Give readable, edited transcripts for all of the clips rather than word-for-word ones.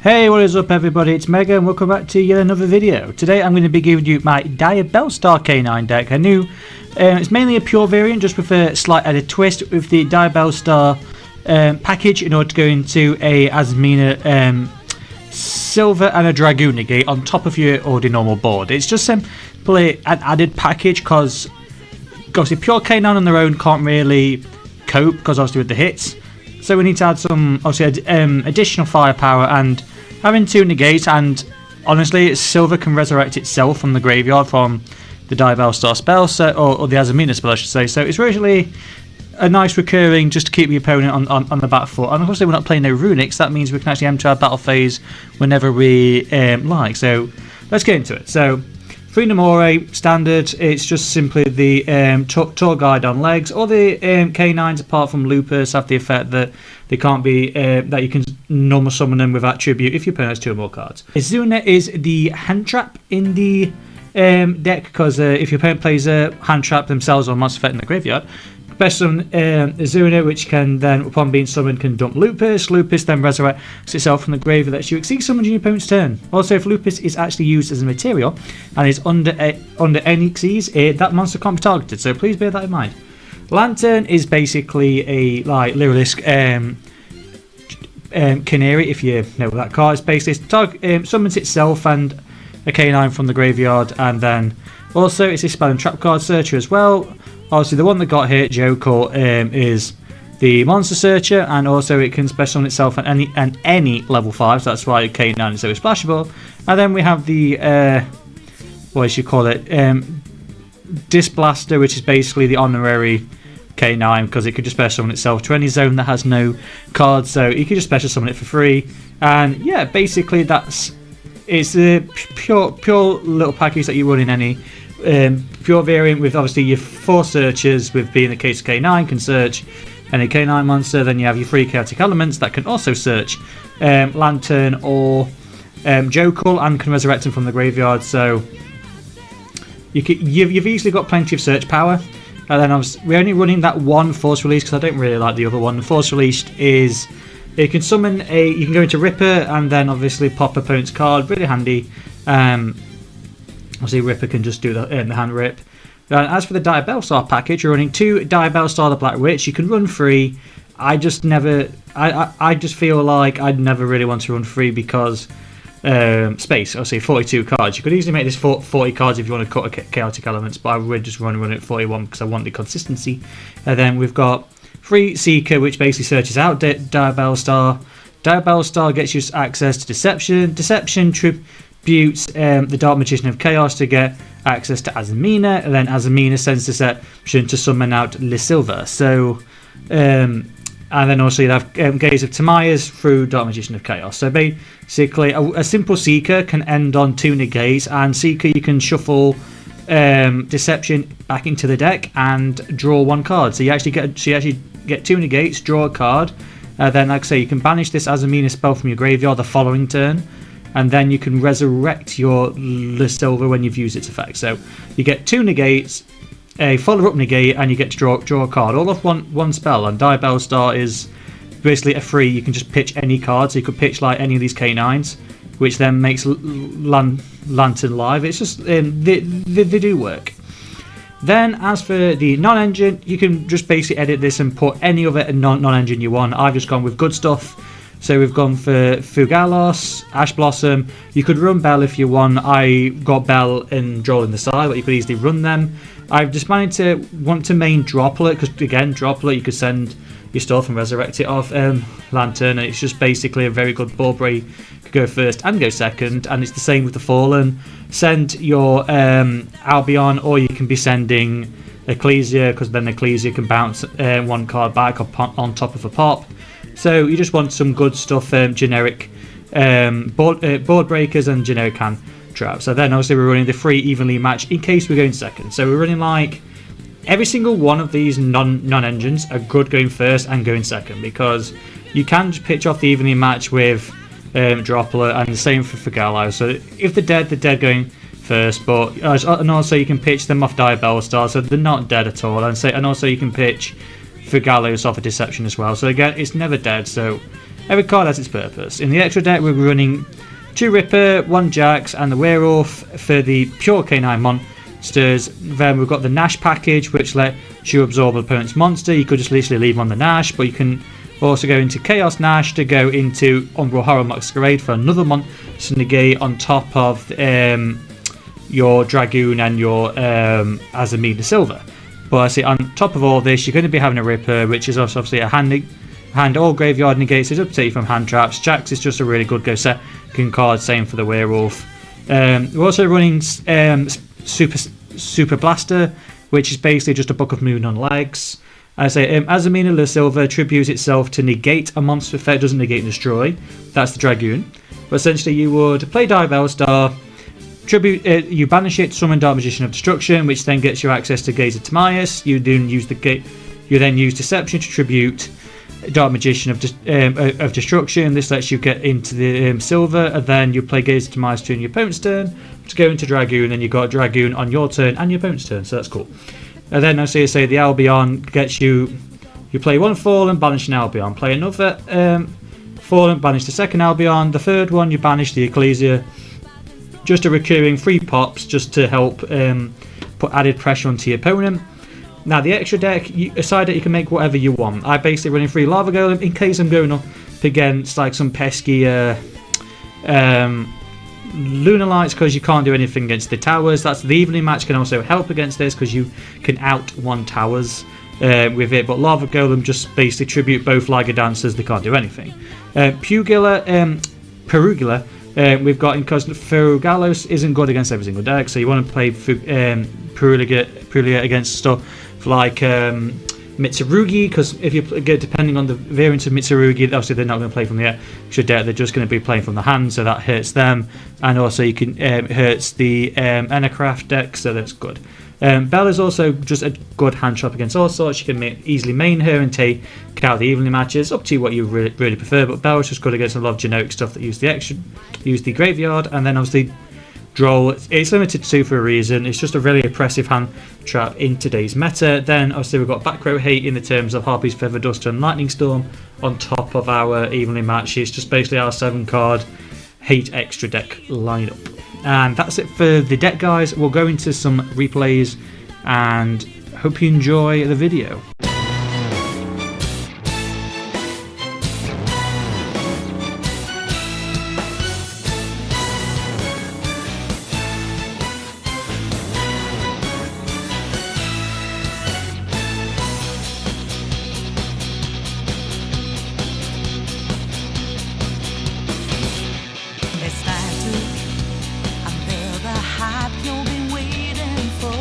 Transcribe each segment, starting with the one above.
Hey, what is up everybody, it's Mega and welcome back to yet another video. Today I'm going to be giving you my diabellstar K9 deck. I knew it's mainly a pure variant just with a slight added twist with the diabellstar package in order to go into a Azmina silver and a dragoon negate on top of your already normal board. It's just simply an added package because obviously pure K9 on their own can't really cope because obviously with the hits. So we need to add some obviously additional firepower, and having two negates, and honestly silver can resurrect itself from the graveyard from the diabellstar spell, so, or the Azmina spell I should say, so it's really a nice recurring just to keep the opponent on the back foot. And obviously we're not playing no runics, that means we can actually enter our battle phase whenever we like. So let's get into it. So Freedom Ore, standard, it's just simply the tour guide on legs. All the K9s apart from Lupus have the effect that they can't be, that you can normal summon them without tribute if your opponent has two or more cards. Izuna is the hand trap in the deck, because if your opponent plays a hand trap themselves or monster effect in the graveyard, best summon Izuna, which can then, upon being summoned, can dump Lupus. Lupus then resurrects itself from the grave and lets you exceed summon in your opponent's turn. Also, if Lupus is actually used as a material and is under any xyz, that monster can't be targeted, so please bear that in mind. Lantern is basically a Lyrilisk Canary, if you know that card. It's basically summons itself and a K9 from the graveyard, and then also it's a spell and trap card searcher as well. Obviously the one that got hit, Yugioh, is the monster searcher, and also it can special summon itself at any level 5, so that's why K9 is so splashable. And then we have the what should you call it, Disc Blaster, which is basically the honorary K9, because it could just special summon itself to any zone that has no cards, so you could just special summon it for free. And yeah, basically it's a pure little package that you run in any pure variant, with obviously your 4 searchers, with being the case of K9 can search any K9 monster. Then you have your 3 chaotic elements that can also search Lantern or Yugioh and can resurrect them from the graveyard. So you've easily got plenty of search power. And then we're only running that one force release because I don't really like the other one. The force released is you can summon you can go into Ripper and then obviously pop opponent's card, really handy. Obviously Ripper can just do the hand rip. As for the diabellstar package, you're running 2 diabellstar the Black Witch. You can run free. I just feel like I'd never really want to run free because space. I'll say 42 cards. You could easily make this 40 cards if you want to cut a chaotic elements, but I would just run it at 41 because I want the consistency. And then we've got 3 Seeker, which basically searches out diabellstar. Diabellstar gets you access to Deception. Deception tributes the Dark Magician of Chaos to get access to Azmina, and then Azmina sends Deception to summon out Silver. So and then also you'll have Gaze of Tamiya's through Dark Magician of Chaos. So basically a simple Seeker can end on 2 negates, and Seeker you can shuffle Deception back into the deck and draw 1 card. So you actually get 2 negates, draw a card, then like I say you can banish this Azmina spell from your graveyard the following turn, and then you can resurrect your Silver when you've used its effect. So you get 2 negates, a follow-up negate, and you get to draw a card all off one spell. And Diabellstar is basically a free, you can just pitch any card, so you could pitch like any of these K9s, which then makes Lantern live. It's just they do work. Then as for the non-engine, you can just basically edit this and put any other non-engine you want. I've just gone with good stuff. So we've gone for Fugalos, Ash Blossom. You could run Bell if you want. I got Bell and Droll in the side, but you could easily run them. I've just managed to want to main Droplet, because again, Droplet you could send your stuff and resurrect it off Lantern, and it's just basically a very good board break. You could go first and go second, and it's the same with the Fallen. Send your Albion, or you can be sending Ecclesia, because then Ecclesia can bounce 1 card back on top of a pop. So you just want some good stuff, generic board breakers and generic hand traps. So then obviously we're running the 3 evenly matched in case we're going second. So we're running like every single one of these non-engines are good going first and going second, because you can just pitch off the evenly match with Droplet, and the same for Gallows. So if they're dead going first, but and also you can pitch them off Diabellstar, so they're not dead at all. And also you can pitch for Gallows off a Deception as well. So again, it's never dead. So Every card has its purpose. In the extra deck, we're running 2 Ripper, 1 Jax, and the Werewolf for the pure K9 monsters. Then we've got the Nash package, which lets you absorb an opponent's monster. You could just literally leave on the Nash, but you can also go into Chaos Nash to go into Umbral Horror Masquerade for another monster negate on top of your Dragoon and your Azamina Silver. But I see on top of all this, you're going to be having a Ripper, which is obviously a hand or graveyard negates. It's up to you from hand traps. Jax is just a really good go second card. Same for the Werewolf. We're also running Super Blaster, which is basically just a Book of Moon on legs. I say Azamina La Silva attributes itself to negate a monster effect, doesn't negate and destroy. That's the Dragoon. But essentially, you would play Diabellstar. You banish it, summon Dark Magician of Destruction, which then gets you access to Gaze of Timaeus. You then use Deception to tribute Dark Magician of Destruction. This lets you get into the Silver, and then you play Gaze of Timaeus during your opponent's turn to go into Dragoon, and you've got a Dragoon on your turn and your opponent's turn, so that's cool. And then I say the Albion gets you play 1 Fallen, banish an Albion, play another Fallen, banish the second Albion, the third one you banish the Ecclesia. Just a recurring 3 pops just to help put added pressure onto your opponent. Now the extra deck, a side deck you can make whatever you want. I basically running 3 Lava Golem in case I'm going up against like some pesky Lunar Lights, because you can't do anything against the towers. That's the evening match can also help against this because you can out 1 towers with it. But Lava Golem just basically tribute both Liger Dancers. They can't do anything. Perugula. We've got in because Ferugalos isn't good against every single deck, so you want to play Perugula against stuff like Mitsurugi, because if you depending on the variant of Mitsurugi, obviously they're not going to play from the extra deck, they're just going to be playing from the hand, so that hurts them, and also you can hurts the Enacraft deck, so that's good. Bella's also just a good hand trap against all sorts. You can easily main her and take out the evenly matches. Up to you what you really prefer, but Bella's just good against a lot of generic stuff that use the graveyard, and then obviously Droll. It's limited to 2 for a reason. It's just a really oppressive hand trap in today's meta. Then obviously we've got back row hate in the terms of Harpy's Feather Duster and Lightning Storm on top of our evenly match. It's just basically our 7 card hate extra deck lineup. And that's it for the deck, guys. We'll go into some replays and hope you enjoy the video. You've been waiting for.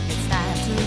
It's time to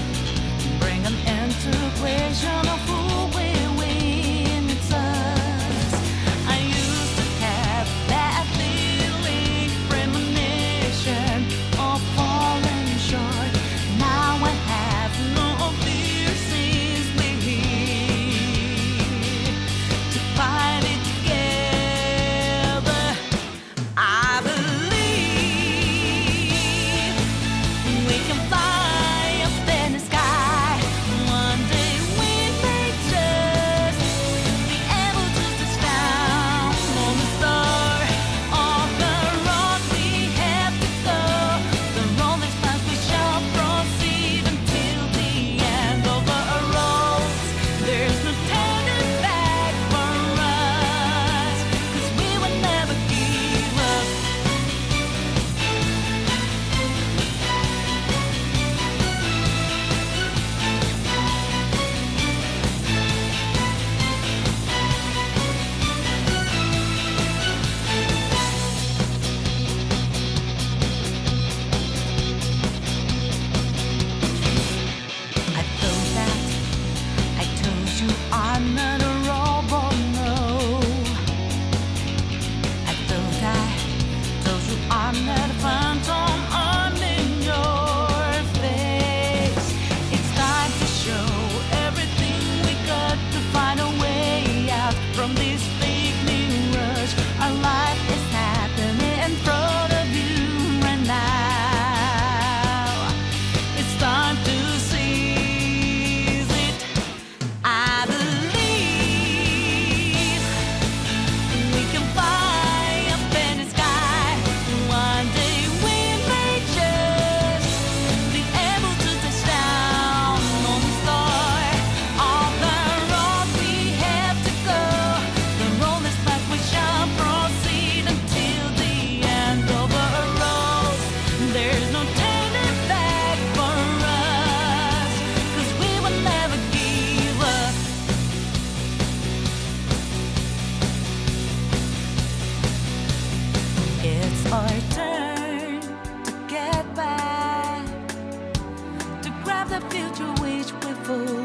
our turn to get back, to grab the future which we fall.